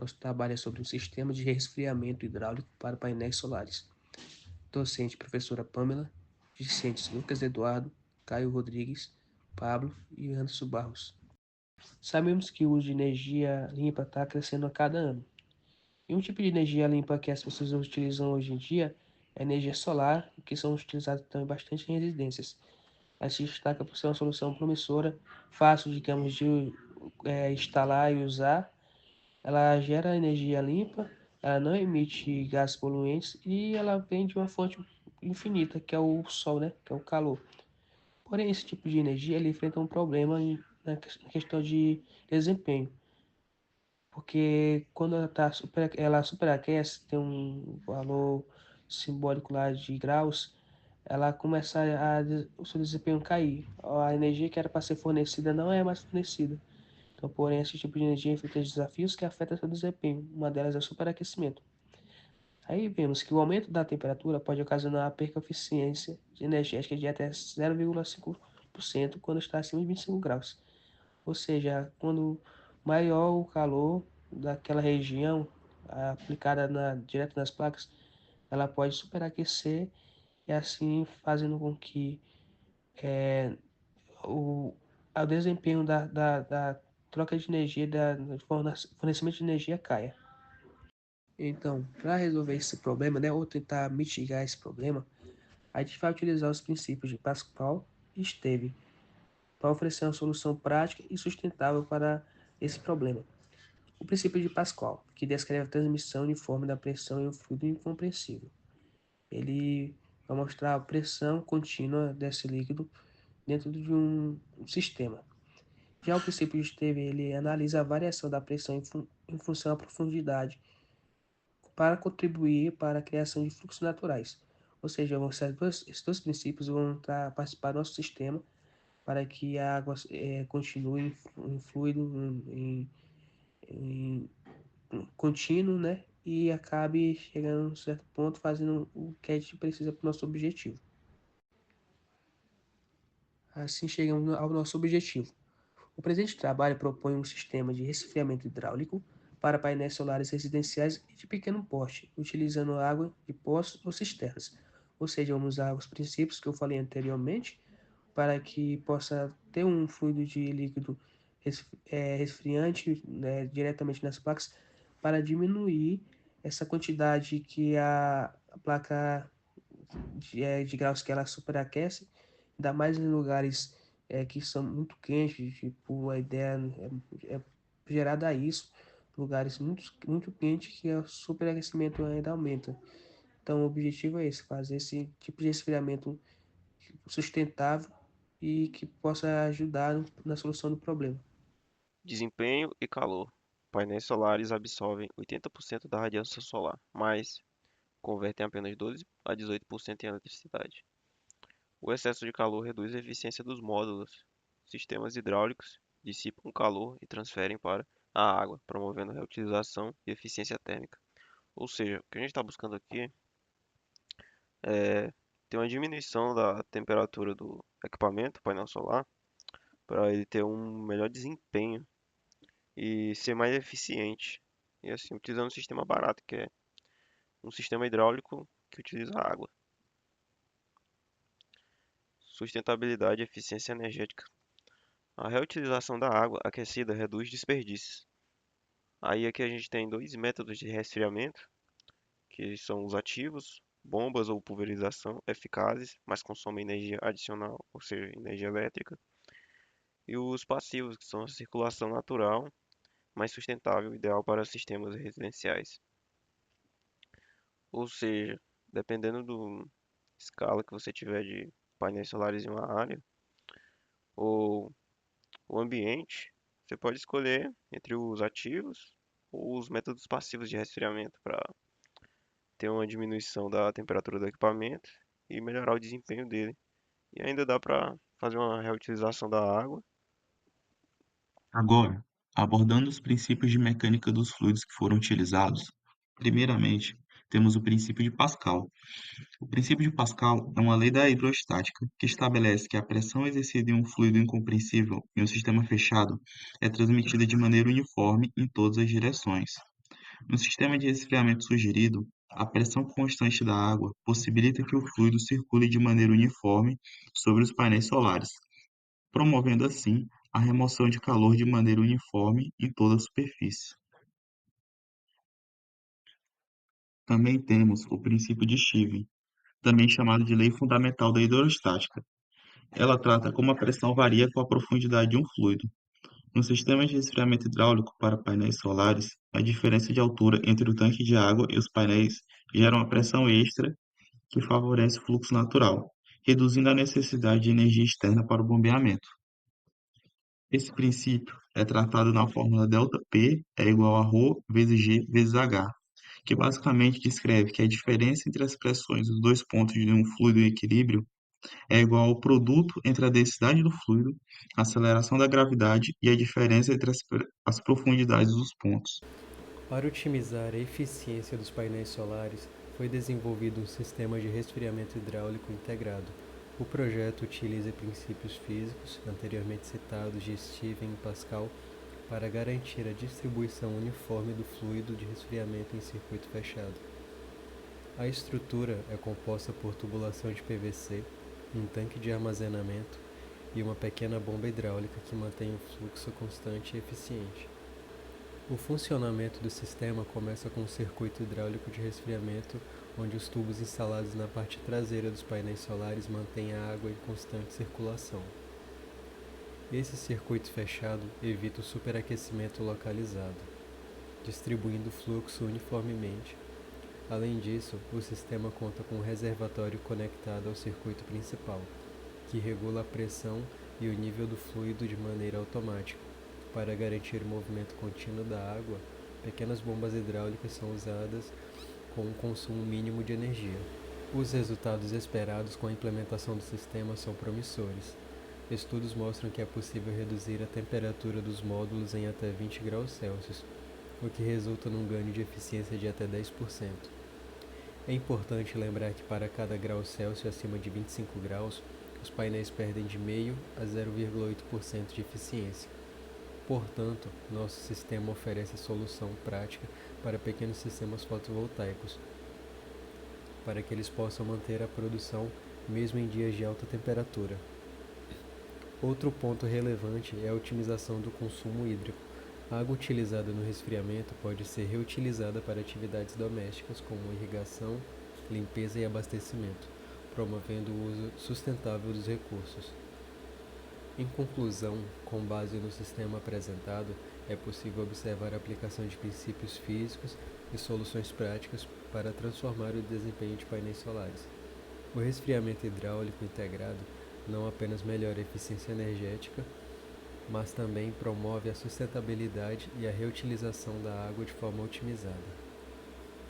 Nosso trabalho é sobre um sistema de resfriamento hidráulico para painéis solares. Docente, professora Pamela. Discentes, Lucas Eduardo, Caio Rodrigues, Pablo e Anderson Barros. Sabemos que o uso de energia limpa está crescendo a cada ano. E um tipo de energia limpa que as pessoas utilizam hoje em dia é a energia solar, que são utilizadas também bastante em residências. Ela se destaca por ser uma solução promissora, fácil, digamos, de instalar e usar. Ela gera energia limpa, ela não emite gases poluentes e ela vem de uma fonte infinita, que é o sol, né? Que é o calor. Porém, esse tipo de energia ele enfrenta um problema na questão de desempenho, porque quando ela superaquece, tem um valor simbólico lá de graus, ela começa o seu desempenho cair. A energia que era para ser fornecida não é mais fornecida. Então, porém, esse tipo de energia enfrenta desafios que afetam seu desempenho. Uma delas é o superaquecimento. Aí vemos que o aumento da temperatura pode ocasionar a perca de eficiência energética de até 0,5% quando está acima de 25 graus. Ou seja, quando maior o calor daquela região aplicada direto nas placas, ela pode superaquecer e assim fazendo com que o, o desempenho da troca de energia, do fornecimento de energia caia. Então, para resolver esse problema, né, ou tentar mitigar esse problema, a gente vai utilizar os princípios de Pascal e Esteve para oferecer uma solução prática e sustentável para esse problema. O princípio de Pascal, que descreve a transmissão uniforme da pressão em um fluido incompressível. Ele vai mostrar a pressão contínua desse líquido dentro de um sistema. Já o princípio de Esteve, ele analisa a variação da pressão em função da profundidade para contribuir para a criação de fluxos naturais. Ou seja, esses dois princípios vão participar do nosso sistema para que a água continue em fluido, em contínuo, né? E acabe chegando a um certo ponto fazendo o que a gente precisa para o nosso objetivo. Assim chegamos ao nosso objetivo. O presente trabalho propõe um sistema de resfriamento hidráulico para painéis solares residenciais e de pequeno porte, utilizando água de poços ou cisternas. Ou seja, vamos usar os princípios que eu falei anteriormente para que possa ter um fluido de líquido resfriante, né, diretamente nas placas para diminuir essa quantidade que a placa de graus que ela superaquece, ainda mais em lugares que são muito quentes, tipo, a ideia é gerada a isso, lugares muito quentes que o superaquecimento ainda aumenta. Então, o objetivo é esse, fazer esse tipo de resfriamento sustentável e que possa ajudar na solução do problema. Desempenho e calor. Painéis solares absorvem 80% da radiação solar, mas convertem apenas 12 a 18% em eletricidade. O excesso de calor reduz a eficiência dos módulos. Sistemas hidráulicos dissipam calor e transferem para a água, promovendo reutilização e eficiência térmica. Ou seja, o que a gente está buscando aqui é ter uma diminuição da temperatura do equipamento, painel solar, para ele ter um melhor desempenho e ser mais eficiente. E assim, utilizando um sistema barato, que é um sistema hidráulico que utiliza água. Sustentabilidade e eficiência energética. A reutilização da água aquecida reduz desperdícios. Aí aqui a gente tem dois métodos de resfriamento, que são os ativos, bombas ou pulverização, eficazes, mas consomem energia adicional, ou seja, energia elétrica. E os passivos, que são a circulação natural, mais sustentável, ideal para sistemas residenciais. Ou seja, dependendo do escala que você tiver de painéis solares em uma área, ou o ambiente, você pode escolher entre os ativos ou os métodos passivos de resfriamento para ter uma diminuição da temperatura do equipamento e melhorar o desempenho dele. E ainda dá para fazer uma reutilização da água. Agora, abordando os princípios de mecânica dos fluidos que foram utilizados, primeiramente, temos o princípio de Pascal. O princípio de Pascal é uma lei da hidrostática que estabelece que a pressão exercida em um fluido incompressível em um sistema fechado é transmitida de maneira uniforme em todas as direções. No sistema de resfriamento sugerido, a pressão constante da água possibilita que o fluido circule de maneira uniforme sobre os painéis solares, promovendo assim a remoção de calor de maneira uniforme em toda a superfície. Também temos o princípio de Stevens, também chamado de lei fundamental da hidrostática. Ela trata como a pressão varia com a profundidade de um fluido. No sistema de resfriamento hidráulico para painéis solares, a diferença de altura entre o tanque de água e os painéis gera uma pressão extra que favorece o fluxo natural, reduzindo a necessidade de energia externa para o bombeamento. Esse princípio é tratado na fórmula ΔP é igual a ρ vezes G vezes H, que basicamente descreve que a diferença entre as pressões dos dois pontos de um fluido em equilíbrio é igual ao produto entre a densidade do fluido, a aceleração da gravidade e a diferença entre as profundidades dos pontos. Para otimizar a eficiência dos painéis solares, foi desenvolvido um sistema de resfriamento hidráulico integrado. O projeto utiliza princípios físicos anteriormente citados de Stevens e Pascal para garantir a distribuição uniforme do fluido de resfriamento em circuito fechado. A estrutura é composta por tubulação de PVC, um tanque de armazenamento e uma pequena bomba hidráulica que mantém o fluxo constante e eficiente. O funcionamento do sistema começa com um circuito hidráulico de resfriamento, onde os tubos instalados na parte traseira dos painéis solares mantêm a água em constante circulação. Esse circuito fechado evita o superaquecimento localizado, distribuindo o fluxo uniformemente. Além disso, o sistema conta com um reservatório conectado ao circuito principal, que regula a pressão e o nível do fluido de maneira automática. Para garantir o movimento contínuo da água, pequenas bombas hidráulicas são usadas com um consumo mínimo de energia. Os resultados esperados com a implementação do sistema são promissores. Estudos mostram que é possível reduzir a temperatura dos módulos em até 20 graus Celsius, o que resulta num ganho de eficiência de até 10%. É importante lembrar que para cada grau Celsius acima de 25 graus, os painéis perdem de 0,5% a 0,8% de eficiência. Portanto, nosso sistema oferece solução prática para pequenos sistemas fotovoltaicos, para que eles possam manter a produção mesmo em dias de alta temperatura. Outro ponto relevante é a otimização do consumo hídrico. A água utilizada no resfriamento pode ser reutilizada para atividades domésticas como irrigação, limpeza e abastecimento, promovendo o uso sustentável dos recursos. Em conclusão, com base no sistema apresentado, é possível observar a aplicação de princípios físicos e soluções práticas para transformar o desempenho de painéis solares. O resfriamento hidráulico integrado não apenas melhora a eficiência energética, mas também promove a sustentabilidade e a reutilização da água de forma otimizada.